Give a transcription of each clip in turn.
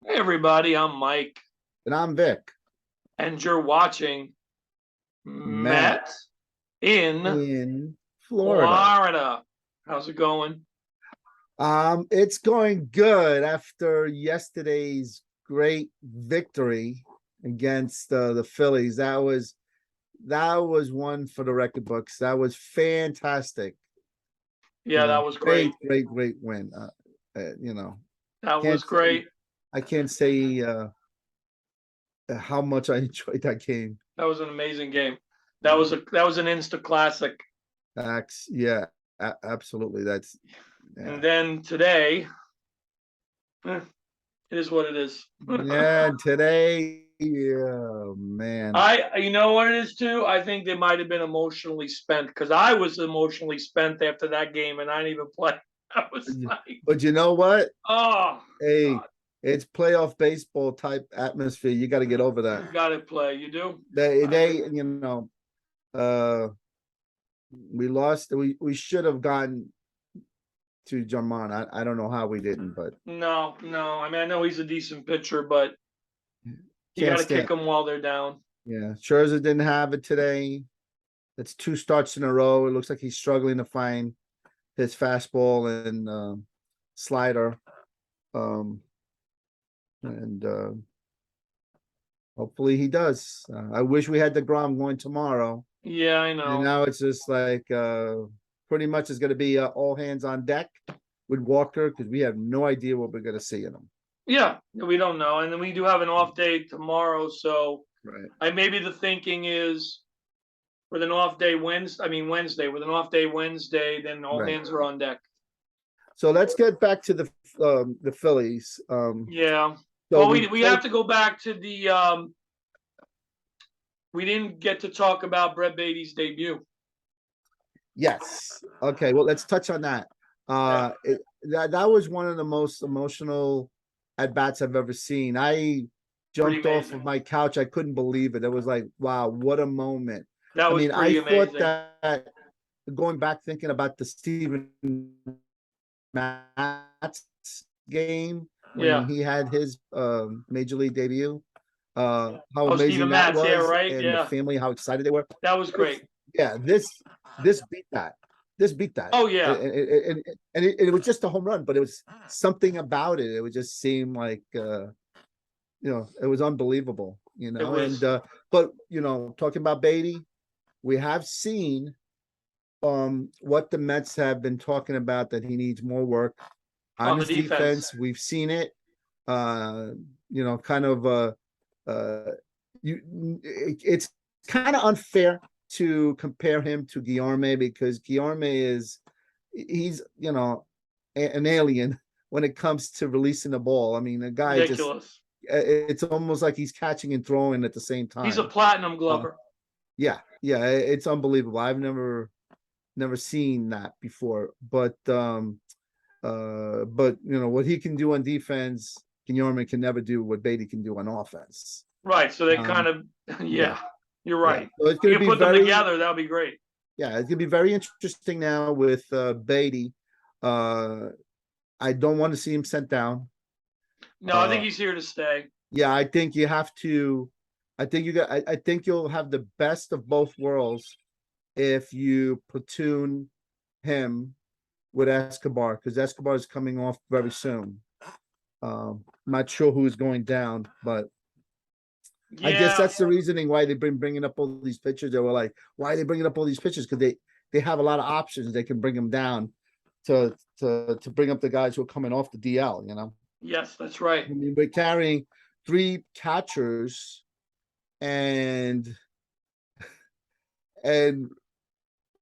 Hey everybody, I'm Mike, And I'm Vic. and you're watching Matt METS in in Florida. Florida. How's it going? It's going good after yesterday's great victory against the Phillies. That was one for the record books. That was fantastic. Yeah, that was great. Great win. You know, That can't was say great. I can't say how much I enjoyed that game. That was an amazing game. That was an Insta classic. Yeah, absolutely. That's And yeah. then today, it is what it is. Yeah, today, yeah, man. You know what it is too? I think they might have been emotionally spent because I was emotionally spent after that game and I didn't even play. I was like, But you know what? oh Hey, God, it's playoff baseball type atmosphere. You got to get over that. you got to play. You do. Uh, we lost. We should have gone to German. I don't know how we didn't, but No, no. I mean, I know he's a decent pitcher, but you got can't to kick stand. them while they're down. Yeah, Scherzer didn't have it today. That's two starts in a row. It looks like he's struggling to find his fastball and slider. Um, and hopefully he does. I wish we had the Grom going tomorrow. Yeah, I And know. now it's just like pretty much it's going to be all hands on deck with Walker because we have no idea what we're going to see in him. Yeah, we don't know, and then we do have an off day tomorrow, so Right. maybe the thinking is with an off day Wednesday. I mean Wednesday with an off day Wednesday, then all Right. hands are on deck. So let's get back to the Phillies. Yeah. So Well, we we played. have to go back to the. We didn't get to talk about Brett Baty's debut. Yes. Okay. Well, let's touch on that. That was one of the most emotional at bats I've ever seen. I Pretty jumped off of amazing. my couch. I couldn't believe it. It was like, wow, what a moment. That I was mean, I pretty thought amazing. that going back thinking about the Steven Matz game when Yeah. he had his major league debut, how Oh, amazing Steven that Matz. Yeah, was, right. and the Yeah, family, how excited they were. that was great. Yeah, this beat that. This beat that. Oh yeah, And it was just a home run, but it was something about it. It would just seem like it was unbelievable, it and was but talking about Baty, we have seen what the Mets have been talking about, that he needs more work on on the his defense. defense. We've seen it. Uh, kind of it's kind of unfair to compare him to Guillorme because he's an alien when it comes to releasing the ball. I mean, the guy just Ridiculous. it's almost like he's catching and throwing at the same He's a time. platinum Uh, glover. yeah, it's unbelievable. I've never seen that before. But what he can do on defense, Guillorme can never do what Baty can do on offense. Right. So they kind Um, of, yeah, yeah, you're yeah. right. So it's You gonna can be put them very together. That would be great. yeah, it's gonna be very interesting now with Baty. I don't want to see him sent down. No, I think Uh, he's here to stay. yeah, I think you have to. I think you'll have the best of both worlds if you platoon him with Escobar, because Escobar is coming off very soon. Not sure who's going down, but I guess Yeah. that's the reasoning why they've been bringing up all these pitchers. They were like, why are they bringing up all these pitchers? Because they have a lot of options. They can bring them down to bring up the guys who are coming off the DL. Yes, that's right. I mean, we're carrying three catchers and and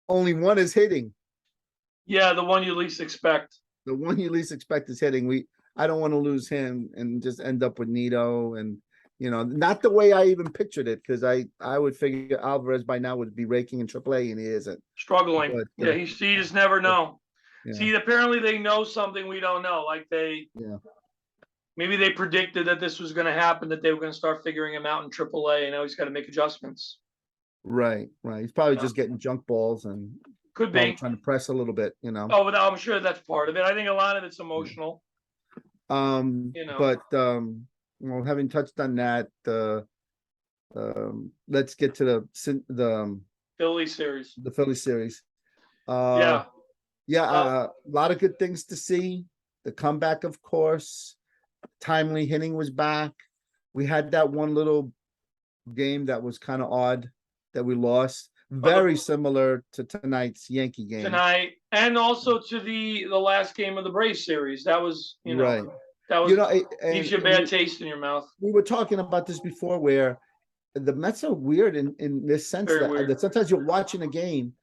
only one is hitting. Yeah, the one you least expect. The one you least expect is hitting. I don't want to lose him and just end up with Nito, and not the way I even pictured it, because I would figure Alvarez by now would be raking in AAA, and he isn't. Struggling. But Yeah, you just never know. yeah, See, apparently they know something we don't know. Like yeah, maybe they predicted that this was going to happen, that they were going to start figuring him out in AAA, and now he's got to make adjustments. right. He's probably just getting junk balls and Could probably be. trying to press a little bit. Oh, but I'm sure that's part of it. I think a lot of it's emotional. But Well, having touched on that, let's get to Philly series. the Philly series. Uh, Yeah. yeah, Uh, a lot of good things to see. The comeback, of course. Timely hitting was back. We had that one little game that was kind of odd that we lost. Very similar to tonight's Yankee game. tonight, and also to the last game of the Braves series. That was, Right. that was You know, leaves and you a bad taste in your mouth. we were talking about this before where the Mets are weird in this sense Very that, weird. that sometimes you're watching a game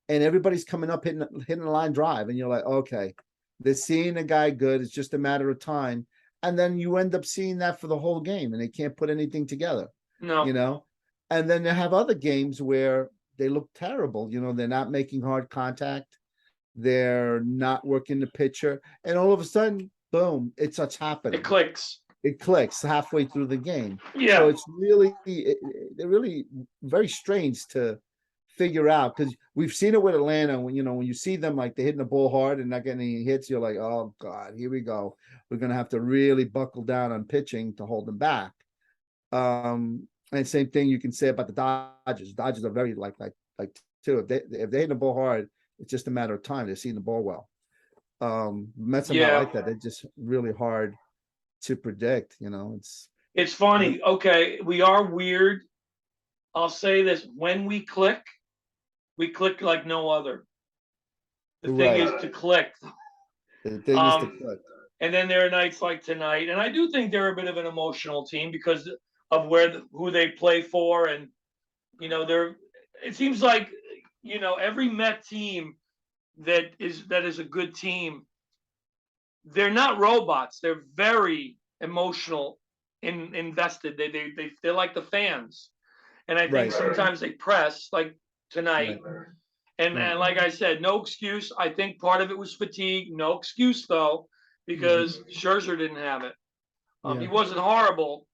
and everybody's coming up hitting a line drive and you're like, okay, they're seeing a guy good. It's just a matter of time. And then you end up seeing that for the whole game and they can't put anything together, No. you know? And then they have other games where they look terrible. You know, they're not making hard contact. They're not working the pitcher. And all of a sudden, boom, it's what's happening. It clicks. It clicks halfway through the game. Yeah. So it's they're really very strange to figure out because we've seen it with Atlanta when when you see them like they're hitting the ball hard and not getting any hits, you're like, oh God, here we go. We're gonna have to really buckle down on pitching to hold them back. And same thing you can say about the Dodgers. Dodgers are very like too. If they hit the ball hard, it's just a matter of time. They're seeing the ball well. Mets are not like that. They're just really hard to predict. It's funny. Okay, we are weird. I'll say this: when we click like no other. The thing is to click. The thing is to click. And then there are nights like tonight, and I do think they're a bit of an emotional team because of who they play for, and they're. It seems like every Met team that is a good team. They're not robots. They're very emotional and invested. They're like the fans, and I think sometimes they press like tonight. Right. And like I said, no excuse. I think part of it was fatigue. No excuse though, because Scherzer didn't have it. He wasn't horrible,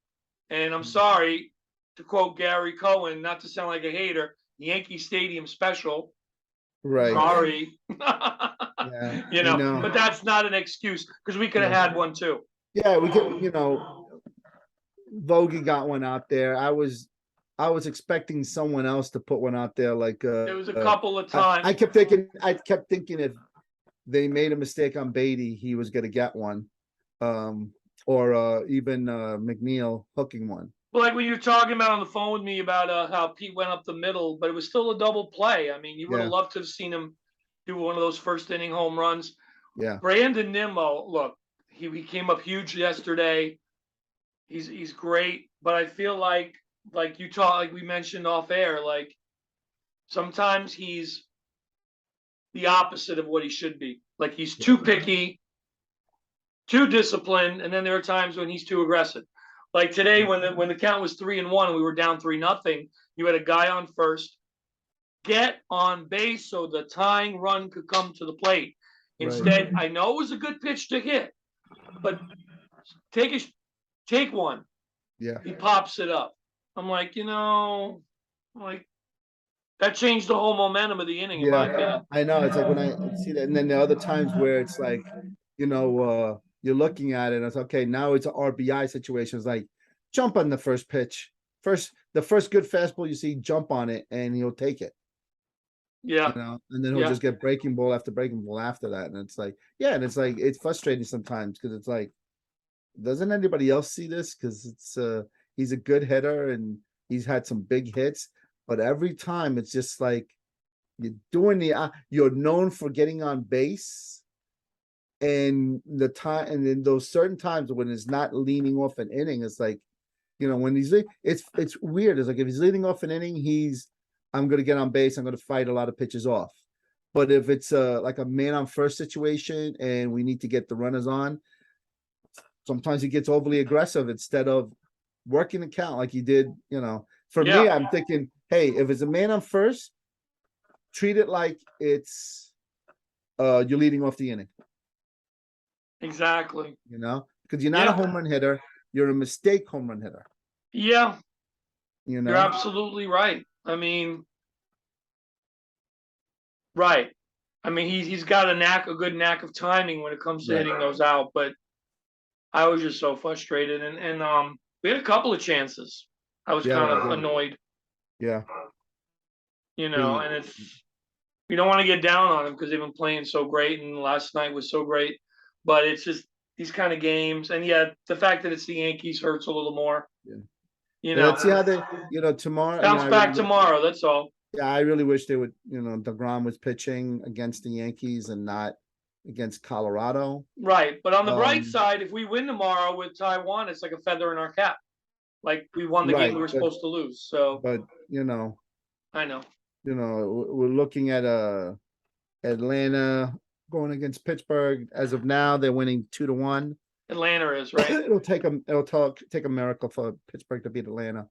and I'm sorry to quote Gary Cohen, not to sound like a hater. Yankee Stadium special. Right. Sorry. Yeah, but that's not an excuse because we could have had one too. Yeah, we could. Vogie got one out there. I was expecting someone else to put one out there. Like there was a couple of times. I kept thinking if they made a mistake on Baty, he was going to get one, or even McNeil hooking one. Well, like when you were talking about on the phone with me about how Pete went up the middle, but it was still a double play. I mean, you would have loved to have seen him do one of those first inning home runs. Yeah. Brandon Nimmo, look, he came up huge yesterday. He's great, but I feel like we mentioned off air, like sometimes he's the opposite of what he should be. Like he's too picky, too disciplined, and then there are times when he's too aggressive. Like today, when the count was 3-1 and we were down 3-0, you had a guy on first. Get on base so the tying run could come to the plate. Instead, I know it was a good pitch to hit, but take one. Yeah. He pops it up. I'm like, that changed the whole momentum of the inning, in my opinion. I know. It's like when I see that, and then the other times where it's like, you're looking at it and it's okay, now it's an RBI situation. It's like jump on the first pitch. The first good fastball you see, jump on it and he'll take it. Yeah. And then he'll just get breaking ball after breaking ball after that. And it's like, and it's like it's frustrating sometimes because it's like, doesn't anybody else see this? Because it's he's a good hitter and he's had some big hits, but every time it's just like you're doing you're known for getting on base. And the time, and in those certain times when it's not leaning off an inning, it's like, when it's weird. It's like if he's leading off an inning, I'm going to get on base. I'm going to fight a lot of pitches off. But if it's like a man on first situation and we need to get the runners on, sometimes he gets overly aggressive instead of working the count like he did. For me, I'm thinking, hey, if it's a man on first, treat it like it's you're leading off the inning. Exactly. Because you're not a home run hitter. You're a mistake home run hitter. Yeah. You're absolutely right. I mean, right. I mean, he's got a good knack of timing when it comes to hitting those out. But I was just so frustrated, and we had a couple of chances. I was Yeah, kind of we did. annoyed, Yeah. We and it's you don't want to get down on them because they've been playing so great, and last night was so great. But it's just these kind of games, and yeah, the fact that it's the Yankees hurts a little more. yeah. You Yeah, know, let's see how they, tomorrow. bounce back tomorrow. That's all. Yeah, I really wish they would, DeGrom was pitching against the Yankees and not against Colorado. Right, but on the bright Um, side, if we win tomorrow with Taiwan, it's like a feather in our cap. Like we won the game right, we were supposed to lose. So but you know, I know. we're looking at Atlanta going against Pittsburgh. As of now, they're winning 2-1. Atlanta is right. It'll take a miracle for Pittsburgh to beat Atlanta.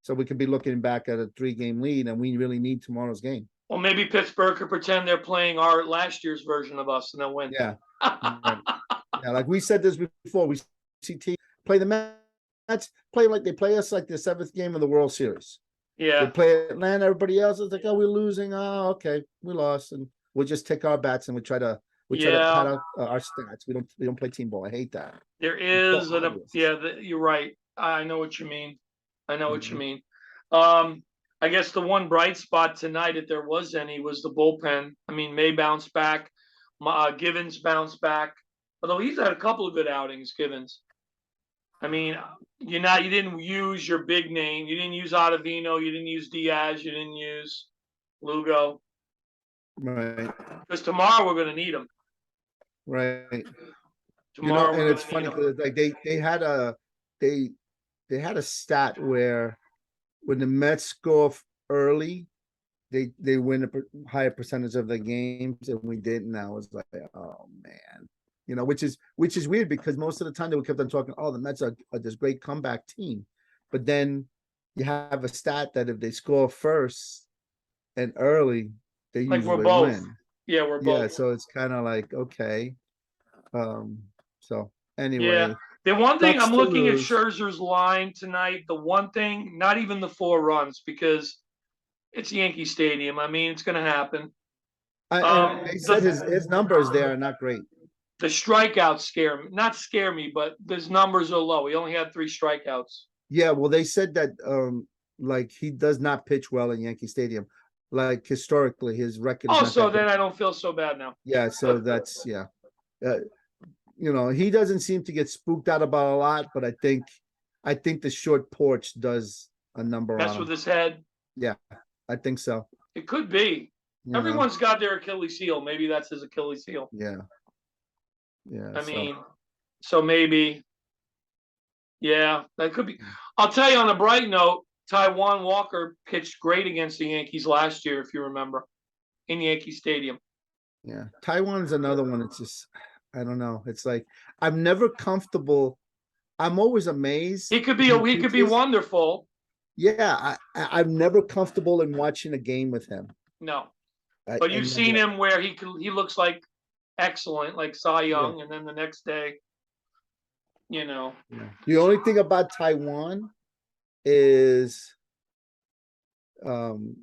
So we could be looking back at a 3-game lead, and we really need tomorrow's game. Well, maybe Pittsburgh could pretend they're playing our last year's version of us and they'll win. Yeah. Right. Yeah, like we said this before, we see teams play the Mets, they play us like the 7th game of the World Series. They Yeah. play Atlanta, everybody else is like, oh, we're losing. Oh, okay, we lost, and we'll just take our bats and we try to pat out our stats. We don't play team ball. I hate that. There It's is so obvious. you're right. I know what you mean. I know what you Mhm. mean. I guess the one bright spot tonight, if there was any, was the bullpen. I mean, May bounced back. Givens bounced back. Although he's had a couple of good outings, Givens. I mean, you didn't use your big name. You didn't use Ottavino. You didn't use Diaz. You didn't use Lugo. Right, Because tomorrow we're going to need them. right. Tomorrow And we're it's going to funny need them. because like they had a stat where when the Mets score early, they win a higher percentage of the games, and we didn't. I was like, oh man, which is weird because most of the time they kept on talking, oh, the Mets are this great comeback team, but then you have a stat that if they score first and early, they Like we're usually both. win. Yeah, we're Yeah, both. so it's kind of like okay. So Yeah. anyway, The one thing sucks I'm to looking at lose. Scherzer's line tonight, the one thing, not even the 4 runs, because it's Yankee Stadium. I mean, it's going to happen. And they said his numbers there are not great. The strikeouts not scare me, but his numbers are low. He only had 3 strikeouts. Yeah, well, they said that like he does not pitch well in Yankee Stadium. Like historically, his record is Oh, not so that then good. I don't feel so bad now. Yeah, so that's yeah. Uh, he doesn't seem to get spooked out about a lot, but I think the short porch does a number Mess on with him. his head. Yeah, I think so. It could be. You know, Everyone's got their Achilles heel. Maybe that's his Achilles heel. yeah, yeah. I So mean, so maybe, yeah, that could be. I'll tell you on a bright note, Taiwan Walker pitched great against the Yankees last year, if you remember, in Yankee Stadium. yeah, Taiwan's another one. It's just I don't know. It's like I'm never comfortable. I'm always amazed He could when he be pitches. wonderful. Yeah, I'm never comfortable in watching a game with him. No, I, but I you've seen never, him where he looks like excellent, like Cy yeah, Young, and then the next day, you know, yeah. The only thing about Taiwan is, one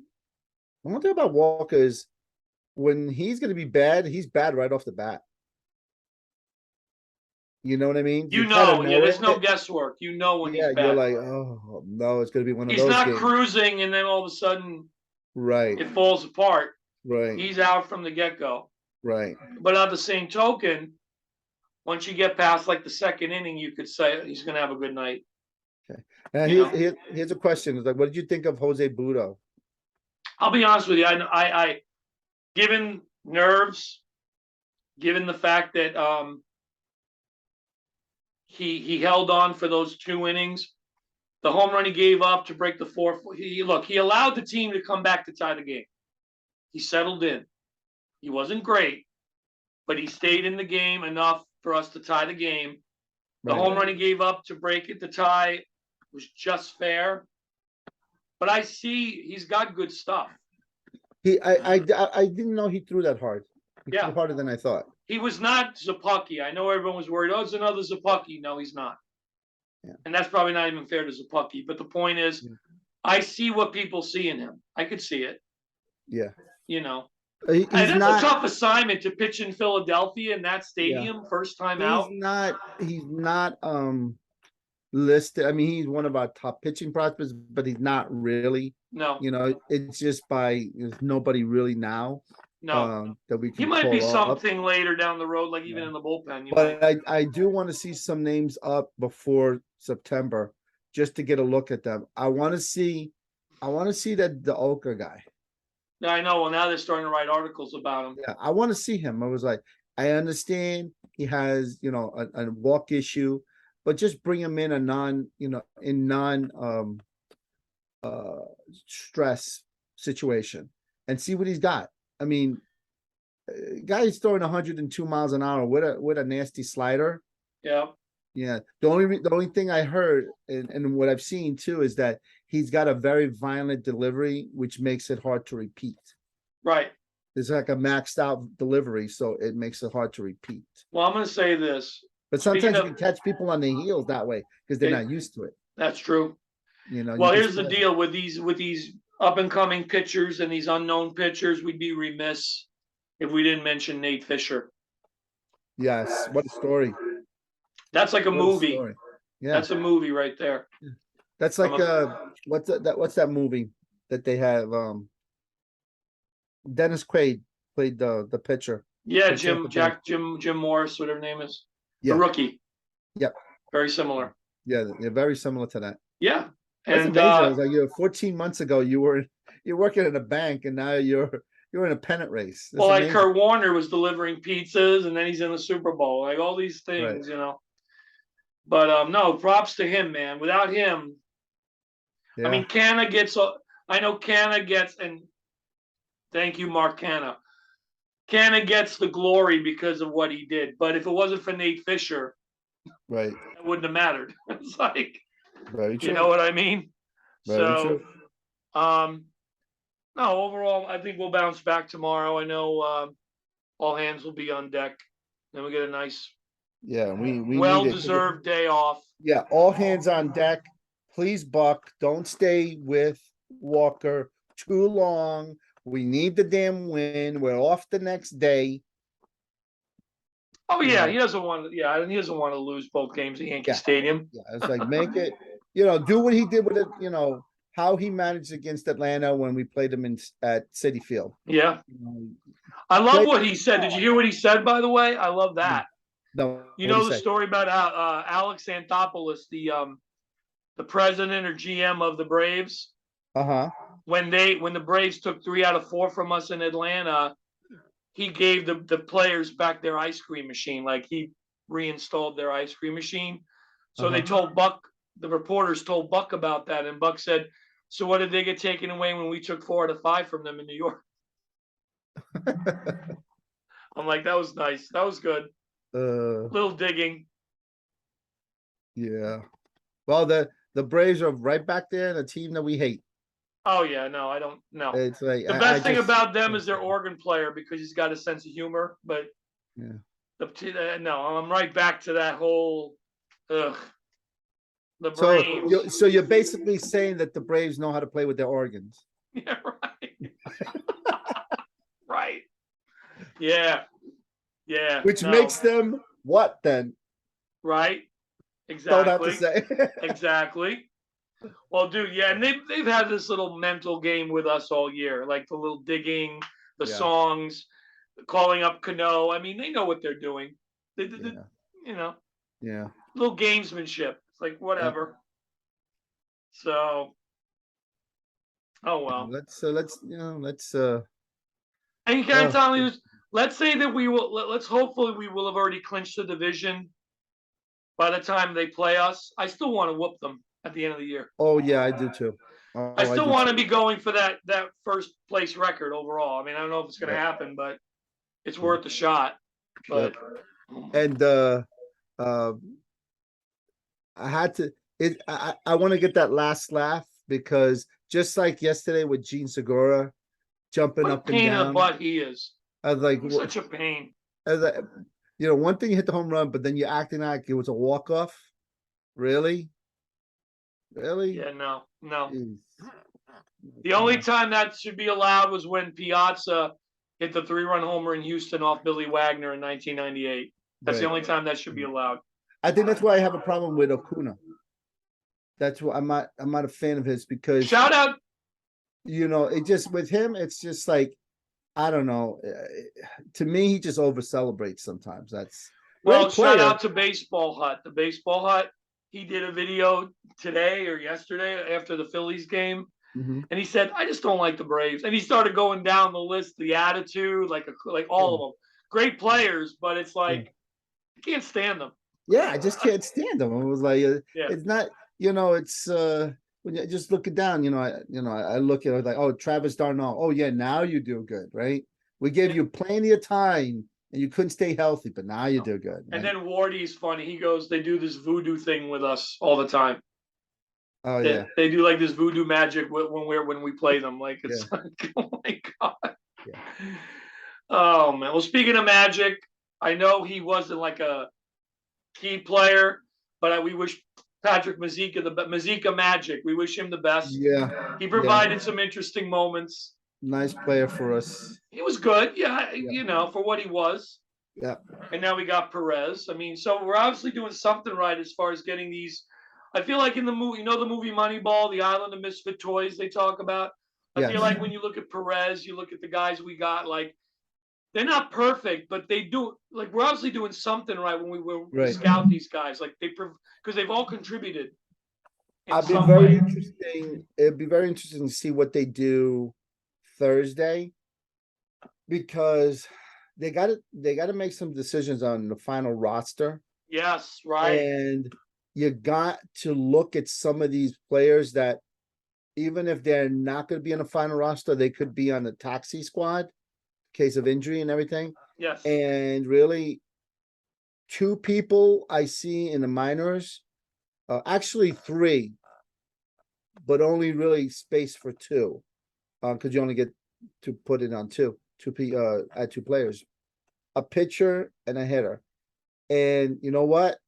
thing about Walker is when he's going to be bad, he's bad right off the bat. You know what I mean? You kind of yeah, know there's it. no guesswork. You know when he's Yeah, you're bad. like, oh no, it's going to be one of He's those not games. cruising, and then all of a sudden Right, it falls apart. right, He's out from the get-go. right. But on the same token, once you get past like the second inning, you could say he's going to have a good night. Okay. And You know? here's a question: It's like, what did you think of Jose Budo? I'll be honest with you. I given nerves, given the fact that he held on for those 2 innings, the home run he gave up to break the 4th. He allowed the team to come back to tie the game. He settled in. He wasn't great, but he stayed in the game enough for us to tie the game. The Right. home run he gave up to break it to tie was just fair. But I see he's got good stuff. I didn't know he threw that hard. He Yeah. threw harder than I thought. He was not Zappucki. I know everyone was worried, oh, it's another Zappucki. No, he's not. Yeah. And that's probably not even fair to Zappucki. But the point is, Yeah. I see what people see in him. I could see it. Yeah. You know, Hey, He's that's a not. tough assignment to pitch in Philadelphia in that Yeah, stadium, first time he's out. not. He's not. Listed. I mean, he's one of our top pitching prospects, but he's not really. No, It's just there's nobody really now no. that we He can might be call up. something later down the road, like even Yeah. in the bullpen. You might. But I do want to see some names up before September just to get a look at them. I want to see that the Oka guy. Yeah, I know. Well, now they're starting to write articles about him. Yeah, I want to see him. I was like, I understand he has, a walk issue, but just bring him in in non uh stress situation and see what he's got. I mean, guy's throwing 102 miles an hour with a nasty slider. Yeah. Yeah. The only thing I heard and what I've seen too is that he's got a very violent delivery, which makes it hard to repeat. Right. It's like a maxed out delivery, so it makes it hard to repeat. Well, I'm going to say this. But Speaking sometimes you of, can catch people on their heels that way because they're It- not used to it. that's true. You Well, can here's the split it. deal with these up and coming pitchers and these unknown pitchers. We'd be remiss if we didn't mention Nate Fisher. Yes, what a story. That's like a What a movie. story. Yeah, That's a movie right there. that's like I'm what's that movie that they have? Dennis Quaid played the pitcher. Yeah, from Tampa Bay. Jim Morris, whatever name is. Yeah. The rookie. Yep. Very similar. Yeah, they're very similar to that. Yeah. That's And amazing. I was like, 14 months ago, you're working at a bank, and now you're in a pennant race. That's well, like amazing. Kurt Warner was delivering pizzas, and then he's in the Super Bowl. Like all these things, Right. But no, props to him, man. Without him, Yeah. I mean, Canna gets. I know Canna gets, and thank you, Mark Canna. Canna gets the glory because of what he did. But if it wasn't for Nate Fisher, Right. it wouldn't have mattered. It's like, Very true. you know what I mean? Very So, true. no, overall, I think we'll bounce back tomorrow. I know all hands will be on deck. Then we get a nice, Yeah, we need it. well-deserved day off. Yeah, all hands on deck. Please, Buck, don't stay with Walker too long. We need the damn win. We're off the next day. Oh yeah, Yeah. he doesn't want to. Yeah, he doesn't want to lose both games at Yankee Yeah. Stadium. Yeah, it's like make it, do what he did with it, how he managed against Atlanta when we played him at Citi Field. Yeah, You know, I love what he said. Did you hear what he said? By the way, I love that. No, You what'd know he the say? story about Alex Anthopoulos, the president or GM of the Braves. Uh-huh. When the Braves took 3 out of 4 from us in Atlanta, he gave the players back their ice cream machine. Like he reinstalled their ice cream machine. So they told Buck, the reporters told Buck about that, and Buck said, "So what did they get taken away when we took 4 out of 5 from them in New York?" I'm like, that was nice. That was good. Little digging. Yeah. Well, the Braves are right back there, the team that we hate. Oh yeah, no, I don't know. It's like The best thing about them is their organ player because he's got a sense of humor. But Yeah. no, I'm right back to that whole. The So Braves. you're basically saying that the Braves know how to play with their organs. Yeah, right. Right. Yeah. Yeah. Which no. makes them what then? Right. Don't have to Exactly. say. Exactly. Well, dude, yeah, and they've had this little mental game with us all year, like the little digging, the Yeah. songs, calling up Cano. I mean, they know what they're doing. Yeah. Yeah. Little gamesmanship. It's like whatever. So, oh well. Let's And you can't tell me. Let's say that we will. Let's hopefully we will have already clinched the division by the time they play us. I still want to whoop them at the end of the year. Oh yeah, I do too. I still want to be going for that first place record overall. I mean, I don't know if it's going to happen, but it's worth a shot. But and I had to. I want to get that last laugh because just like yesterday with Gene Segura jumping what up a pain and in the down, butt he is. I was like, He's such a pain. I was like, one thing you hit the home run, but then you're acting like it was a walk off. Really? Yeah, no. Jeez. The only time that should be allowed was when Piazza hit the 3-run homer in Houston off Billy Wagner in 1998. That's the Right. only time that should be allowed. I think that's why I have a problem with Acuna. That's why I'm not a fan of his because Shout out, it just with him, it's just like I don't know. To me, he just over celebrates sometimes. That's well, great shout player. out to Baseball Hut. The Baseball Hut, he did a video today or yesterday after the Phillies game. Mhm. And he said, I just don't like the Braves. And he started going down the list, the attitude, like all of them. Great players, but it's like, you can't stand them. Yeah, I just can't stand him. It was like Yeah. it's not, it's when you just look it down, I look at it like, oh, Travis Darnall. Oh yeah, now you do good, right? We gave you plenty of time and you couldn't stay healthy, but now you do good. And Right? then Wardy's funny. He goes, they do this voodoo thing with us all the time. Oh yeah. They do like this voodoo magic when we play them. Like it's Yeah. like, oh my god. Yeah. Oh man. Well, speaking of magic, I know he wasn't like a key player, but we wish Patrick Mazika Magic. We wish him the best. Yeah. He Yeah. provided some interesting moments. Nice player for us. He was good, yeah, Yeah. for what he was. Yeah. And now we got Perez. I mean, so we're obviously doing something right as far as getting these. I feel like in the movie, the movie Moneyball, the Island of Misfit Toys they talk about. I feel Yes. like when you look at Perez, you look at the guys we got, like they're not perfect, but they do, like, we're obviously doing something right when we scout these guys, like because they've all contributed in It'd be some very way. interesting. It'd be very interesting to see what they do Thursday because they got to make some decisions on the final roster. Yes, right. And you got to look at some of these players that even if they're not going to be on the final roster, they could be on the taxi squad, case of injury and everything. Yes. And really, two people I see in the minors, actually three, but only really space for two, because you only get to put it on add two players, a pitcher and a hitter. And you know what?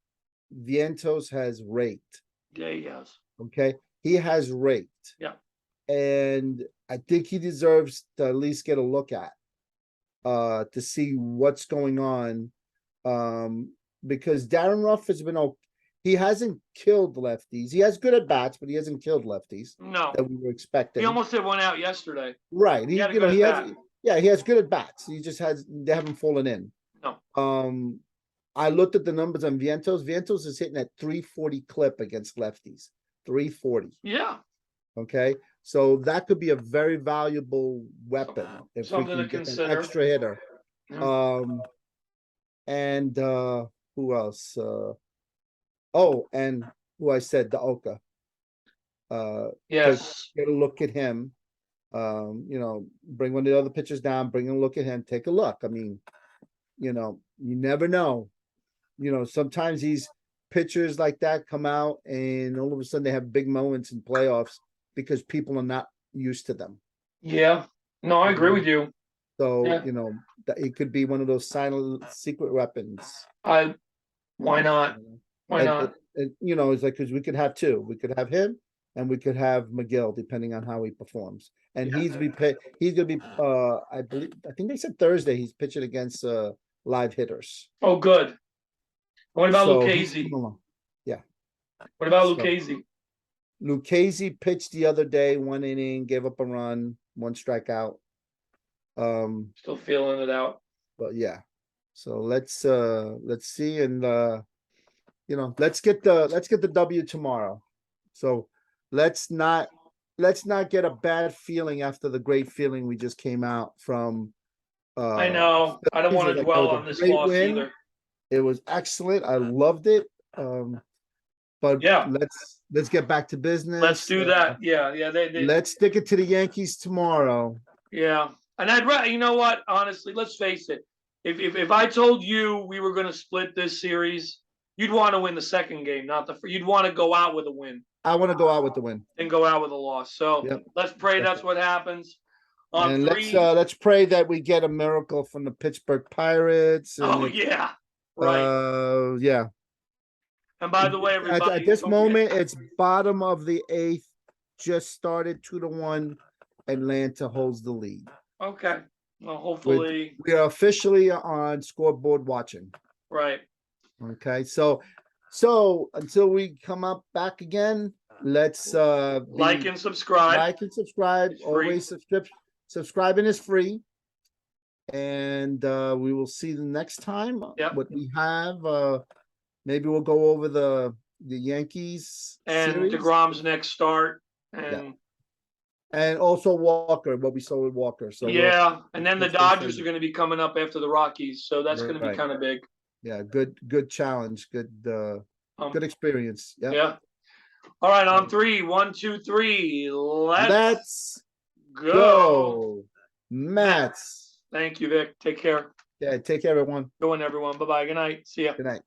Vientos has raked. Yeah, he has. Okay, he has raked. Yeah. And I think he deserves to at least get a look at, to see what's going on. Because Darren Ruff has been he hasn't killed lefties. He has good at bats, but he hasn't killed lefties No. that we were expecting. He almost hit one out yesterday. Right. He has good at bats. They haven't fallen in. No. I looked at the numbers on Vientos. Vientos is hitting at 340 clip against lefties. 340. Yeah. Okay. So that could be a very valuable weapon if Something we to can get consider. an extra hitter. Yeah. And who else? And who I said, Daoka. Yes. Get a look at him. Bring one of the other pitchers down, bring a look at him, take a look. I mean, you never know. Sometimes these pitchers like that come out and all of a sudden they have big moments in playoffs because people are not used to them. Yeah. No, I agree with you. So, Yeah. that it could be one of those silent secret weapons. Why not? Why not? It's like, because we could have two. We could have him and we could have McGill, depending on how he performs. And he's gonna be I think they said Thursday he's pitching against live hitters. Oh, good. What about So Lucchese? Yeah. What about Lucchese? Lucchese pitched the other day, 1 inning, gave up a run, 1 strikeout. Still feeling it out. But yeah. So let's see, and let's get the W tomorrow. So let's not get a bad feeling after the great feeling we just came out from. I know. I don't want to dwell on this loss either. It was excellent. I loved it. But yeah, let's get back to business. Let's do that. Yeah. Let's stick it to the Yankees tomorrow. Yeah, and I'd rather. You know what? Honestly, let's face it. If I told you we were going to split this series, you'd want to win the second game, not the. You'd want to go out with a win. I want to go out with the win and go out with a loss. So let's pray that's what happens. And let's pray that we get a miracle from the Pittsburgh Pirates. And right. Yeah. And by the way, everybody, at this moment, it's bottom of the 8th, just started 2-1. Atlanta holds the lead. Okay. Well, hopefully, We are officially on scoreboard watching. right. Okay, so until we come up back again, let's Like be and subscribe. like and subscribe. It's free. Always subscribing is free. And we will see the next time Yep. what we have. Maybe we'll go over the Yankees And series DeGrom's next start. And and also Walker, what we saw with Walker. So yeah, and then the let's go Dodgers see. are going to be coming up after the Rockies, so that's going to be Right. kind of big. Yeah, good challenge, good experience. Yeah. Yeah. All right, on 3, 1, 2, 3. Let's go. go. Mets. Thank you, Vic. Take care. Yeah, take care, everyone. Go in, everyone. Bye bye. Good night. See ya. Good night.